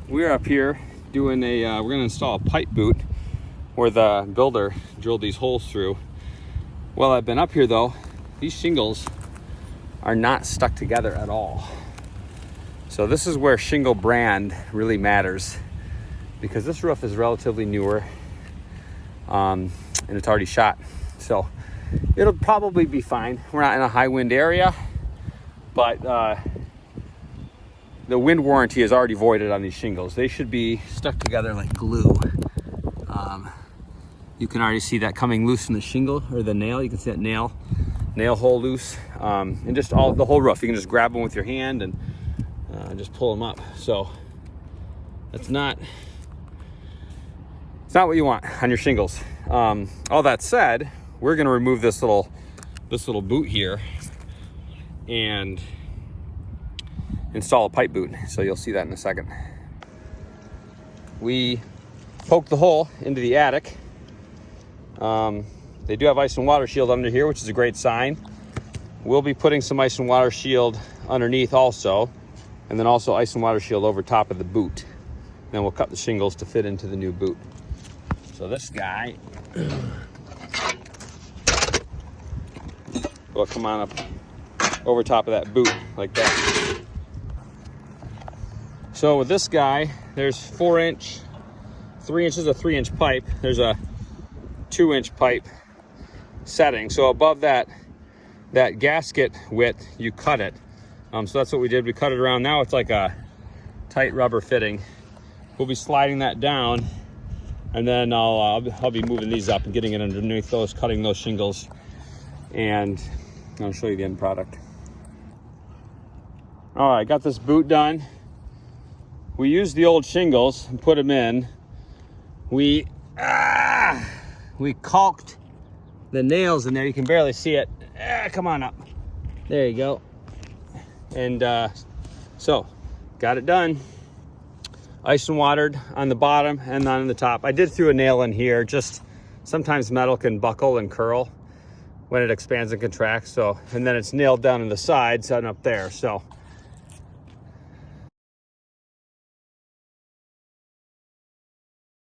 we're up here doing we're gonna install a pipe boot where the builder drilled these holes through. Well, I've been up here though, these shingles are not stuck together at all. So this is where shingle brand really matters, because this roof is relatively newer and it's already shot. So it'll probably be fine. We're not in a high wind area, but the wind warranty is already voided on these shingles. They should be stuck together like glue. You can already see that coming loose from the shingle or the nail. You can see that nail hole loose, and just the whole roof. You can just grab them with your hand and just pull them up. So it's not what you want on your shingles. All that said, we're gonna remove this little boot here and install a pipe boot. So you'll see that in a second. We poked the hole into the attic. They do have ice and water shield under here, which is a great sign. We'll be putting some ice and water shield underneath also, and then also ice and water shield over top of the boot. Then we'll cut the shingles to fit into the new boot. So this guy will come on up over top of that boot like that. So with this guy, there's 3 inches of 3-inch pipe. There's a 2-inch pipe setting. So above that gasket width, you cut it. So that's what we did. We cut it around. Now it's like a tight rubber fitting. We'll be sliding that down, and then I'll be moving these up and getting it underneath those, cutting those shingles, and I'll show you the end product. All right, got this boot done. We used the old shingles and put them in. We caulked the nails in there. You can barely see it. Come on up. There you go. And so got it done. Ice and watered on the bottom and on the top. I did throw a nail in here. Just sometimes metal can buckle and curl when it expands and contracts. So, and then it's nailed down on the sides and up there. So